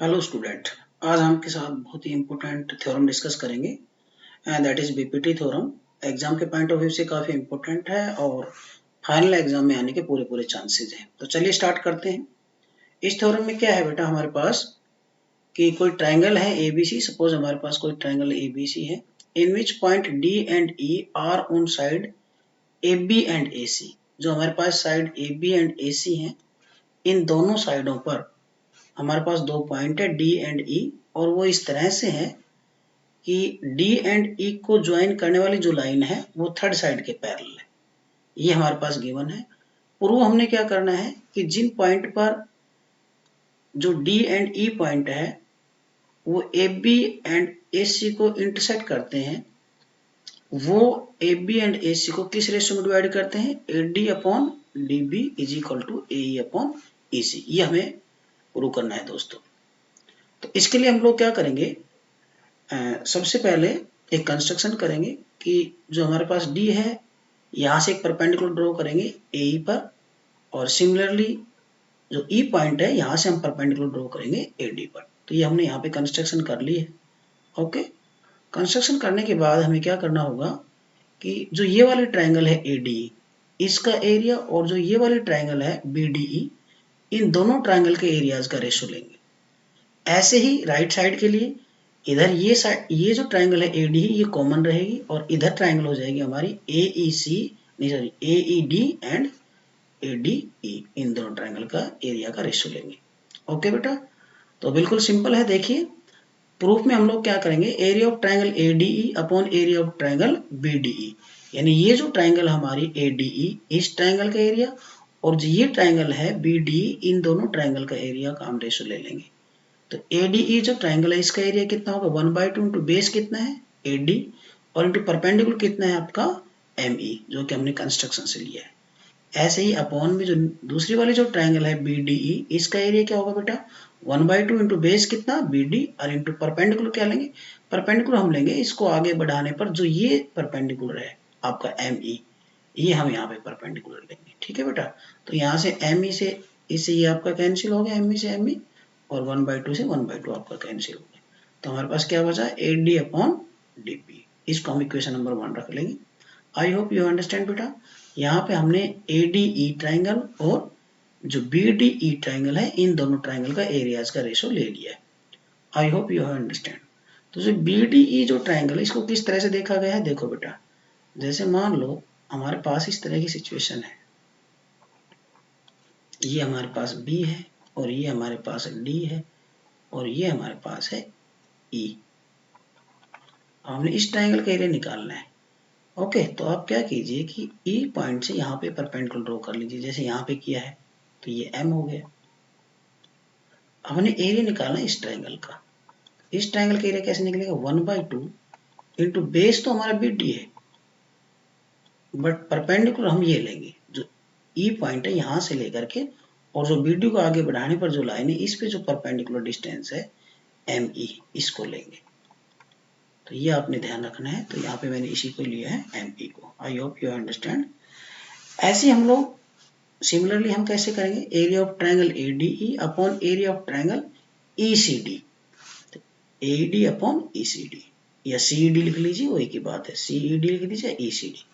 Hello student, आज हम आपके साथ बहुत ही इम्पोर्टेंट थ्योरम डिस्कस करेंगे and that is BPT theorem. Exam के पॉइंट ऑफ व्यू से काफी इम्पोर्टेंट है और फाइनल एग्जाम में आने के पूरे पूरे चांसेस हैं। तो चलिए स्टार्ट करते हैं। इस थ्योरम में क्या है बेटा, हमारे पास कि कोई ट्राइंगल है एबीसी। सपोज हमारे पास कोई ट्राइंगल एबीसी है in which point D and E are on side A B and A C. जो हमारे पास side A B and A C है, इन दोनों साइडों पर हमारे पास दो पॉइंट है डी एंड ई, और वो इस तरह से है कि डी एंड ई को ज्वाइन करने वाली जो लाइन है वो थर्ड साइड के पैरेलल है। ये हमारे पास गिवन है। प्रूव हमने क्या करना है कि जिन पॉइंट पर जो डी एंड ई पॉइंट है वो ए बी एंड ए सी को इंटरसेक्ट करते हैं, वो ए बी एंड ए सी को किस रेशियो में डिवाइड करते हैं, A D upon D B is equal to A E upon E C. ये हमें प्रूव करना है दोस्तों। तो इसके लिए हम लोग क्या करेंगे, सबसे पहले एक कंस्ट्रक्शन करेंगे कि जो हमारे पास डी है यहाँ से एक परपेंडिकुलर ड्रॉ करेंगे ए पर, और सिमिलरली जो ई पॉइंट है यहाँ से हम परपेंडिकुलर ड्रॉ करेंगे ए डी पर। तो ये हमने यहाँ पे कंस्ट्रक्शन कर ली है। ओके, कंस्ट्रक्शन करने के बाद हमें क्या करना होगा कि जो ये वाली ट्राइंगल है ए डी, इसका एरिया और जो ये वाली ट्राइंगल है बी डी ई, इन दोनों ट्राइंगल के एरियाज का रेशो लेंगे। ऐसे ही राइट साइड के लिए इधर ये साइड, ये जो ट्राइंगल है एडी ये कॉमन रहेगी और इधर ट्राइंगल हो जाएगी हमारी ए ई सी, नहीं sorry A E D and A D E. इन दोनों ट्राइंगल का एरिया का रेशियो लेंगे। ओके बेटा, तो बिल्कुल सिंपल है। देखिए प्रूफ में हम लोग क्या करेंगे, area of triangle A D E upon area of triangle B D E, यानी ये जो ट्राइंगल हमारी ए डी ई, इस ट्राइंगल का एरिया और जो ये ट्राइंगल है बी डी ई, इन दोनों ट्राइंगल का एरिया का हम रेशियो ले लेंगे। तो ADE जो ट्राइंगल है इसका एरिया कितना होगा, 1/2 इंटू बेस कितना है AD, और इंटू परपेंडिकुलर कितना है आपका ME, जो कि हमने कंस्ट्रक्शन से लिया है। ऐसे ही अपॉन में जो दूसरी वाली जो ट्राइंगल है BDE, इसका एरिया क्या होगा बेटा, 1/2 इंटू बेस कितना BD, और इंटू परपेंडिकुलर क्या लेंगे, परपेंडिकुलर हम लेंगे इसको आगे बढ़ाने पर जो ये परपेंडिकुलर है आपका ME, ये हम यहाँ पे परपेंडिकुलर लेंगे। ठीक है बेटा, तो यहाँ से ME से इससे ये आपका कैंसिल हो गया, ME से ME, और 1/2 से 1/2 आपका कैंसिल हो गया। तो हमारे पास क्या बचा, ए डी अपॉन डी पी। इसको हम इक्वेशन नंबर 1 रख लेंगे। आई होप यू अंडरस्टैंड बेटा। यहाँ पे हमने ए डी ई ट्राइंगल और जो बी डी ई ट्राइंगल है, इन दोनों ट्राइंगल का एरियाज का रेशो ले लिया है। I hope you understand. तो जो बी डी ई जो ट्राइंगल है इसको किस तरह से देखा गया है, देखो बेटा, जैसे मान लो हमारे पास इस तरह की सिचुएशन है, ये हमारे पास बी है और ये हमारे पास डी है और ये हमारे पास है E। हमने इस ट्राइंगल का एरिया निकालना है। ओके, तो आप क्या कीजिए कि E पॉइंट से यहाँ पे परपेंडिकुलर ड्रॉ कर लीजिए, जैसे यहाँ पे किया है तो ये M हो गया। हमने एरिया निकालना है इस ट्राइंगल का। इस ट्राइंगल का एरिया कैसे निकलेगा, 1/2 इंटू बेस तो हमारा BD है, बट परपेंडिकुलर हम ये लेंगे जो E पॉइंट है यहाँ से लेकर के, और जो BD को आगे बढ़ाने पर जो लाइन है इस पे जो परपेंडिकुलर डिस्टेंस है ME, इसको लेंगे। तो ये आपने ध्यान रखना है। तो यहाँ पे मैंने इसी को लिया है MP को। I hope you understand. ऐसे हम लोग सिमिलरली हम कैसे करेंगे, area of triangle ADE upon area of triangle ECD। तो AD अपॉन ECD या CED लिख लीजिए, वही की बात है, CED लिख दीजिए, ECD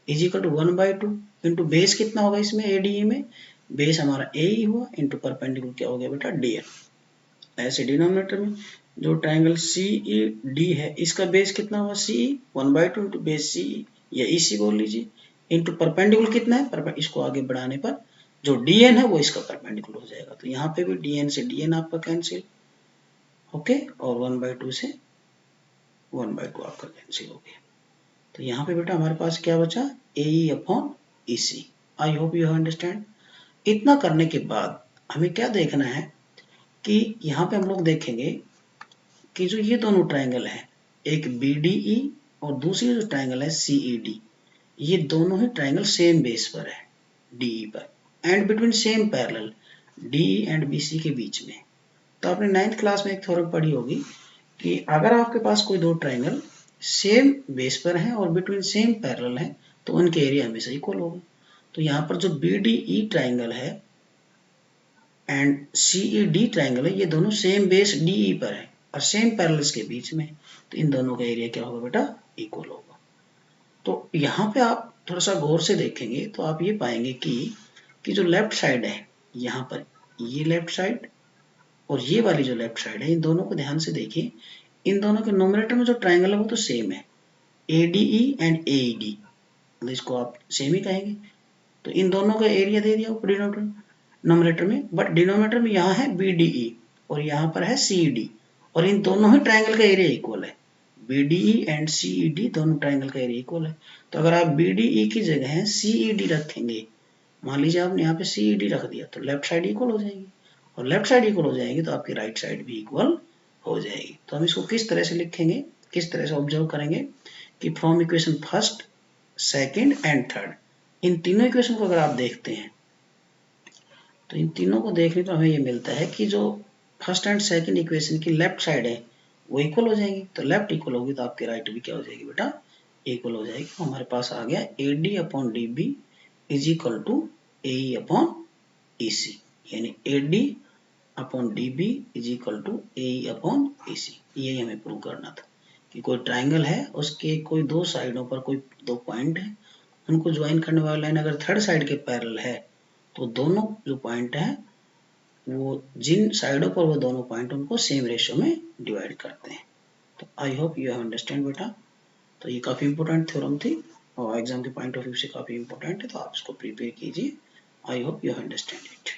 is equal to 1/2 into base कितना होगा इसमें ADE में, बेस हमारा AE हुआ, इंटू परपेंडिकुलर क्या हो गया बेटा DN। ऐसे डिनोमिनेटर में जो ट्राइंगल CED है इसका बेस कितना हुआ CE, 1/2 इंटू बेस CE या EC बोल लीजिए, इंटू परपेंडिकुलर कितना है, इसको आगे बढ़ाने पर जो DN है वो इसका परपेंडिकुलर हो जाएगा। तो यहाँ पे भी DN से DN आपका कैंसिल, ओके, और 1/2 से 1/2 आपका कैंसिल हो गया। तो यहाँ पे बेटा हमारे पास क्या बचा, AE upon EC। I hope you understand. इतना करने के बाद हमें क्या देखना है कि यहाँ पे हम लोग देखेंगे कि जो ये दोनों ट्राइंगल है, एक BDE और दूसरी जो ट्राइंगल है CED, ये दोनों ही ट्राइंगल सेम बेस पर है DE पर, and between same parallel DE and BC के बीच में। तो आपने 9th क्लास में एक थ्योरम पढ़ी होगी कि अगर आपके पास कोई दो ट्राइंगल सेम बेस पर हैं और बिटवीन सेम पैरेलल हैं तो उनके एरिया हमेशा इक्वल होगा। तो यहाँ पर जो BDE ट्राइंगल है एंड CED ट्राइंगल है, ये दोनों सेम बेस DE पर है और सेम पैरेलल्स के बीच में, तो इन दोनों का एरिया क्या होगा बेटा, इक्वल होगा। तो यहाँ पे आप थोड़ा सा गौर से देखेंगे तो आप ये पाएंगे कि जो लेफ्ट साइड है यहाँ पर, ये लेफ्ट साइड और ये वाली जो लेफ्ट साइड है, इन दोनों को ध्यान से देखिए, इन दोनों के नोमिनेटर में जो ट्राइंगल है वो तो सेम है, ADE एंड AED, मतलब इसको आप सेम ही कहेंगे। तो इन दोनों का एरिया दे दिया ऊपर नोमिनेटर में, बट डिनोमिनेटर में यहाँ है BDE और यहाँ पर है CED, और इन दोनों ही ट्राइंगल का एरिया इक्वल है। BDE एंड CED दोनों ट्राइंगल का एरिया इक्वल है। तो अगर आप BDE की जगह CED रखेंगे, मान लीजिए आपने यहाँ पे CED रख दिया, तो लेफ्ट साइड इक्वल हो जाएगी, और लेफ्ट साइड इक्वल हो जाएगी तो आपकी राइट साइड भी इक्वल हो जाएगी। तो हम इसको किस तरह से लिखेंगे, किस तरह से ऑब्जर्व करेंगे कि from equation first, second and third, इन तीनों इक्वेशन को अगर आप देखते हैं तो इन तीनों को देखने पर हमें ये मिलता है कि जो फर्स्ट एंड सेकंड इक्वेशन की लेफ्ट साइड है वो इक्वल हो जाएगी। तो लेफ्ट इक्वल होगी तो आपकी राइट भी क्या हो जाएगी बेटा, इक्वल हो जाएगी। तो हमारे पास आ गया AD upon DB is equal to AE upon EC, यानी AD upon DB is equal to AE upon EC। यही हमें प्रूव करना था कि कोई ट्राइंगल है, उसके कोई दो साइडों पर कोई दो पॉइंट है, उनको ज्वाइन करने वाली लाइन अगर थर्ड साइड के पैरेलल है तो दोनों जो पॉइंट है वो जिन साइडों पर वो दोनों पॉइंट उनको सेम रेशियो में डिवाइड करते हैं। तो I hope you have understand बेटा। तो ये काफ़ी इंपॉर्टेंट थ्योरम थी और एग्जाम के पॉइंट ऑफ व्यू से काफ़ी इंपॉर्टेंट है, तो आप इसको प्रिपेयर कीजिए। I hope you have understand it.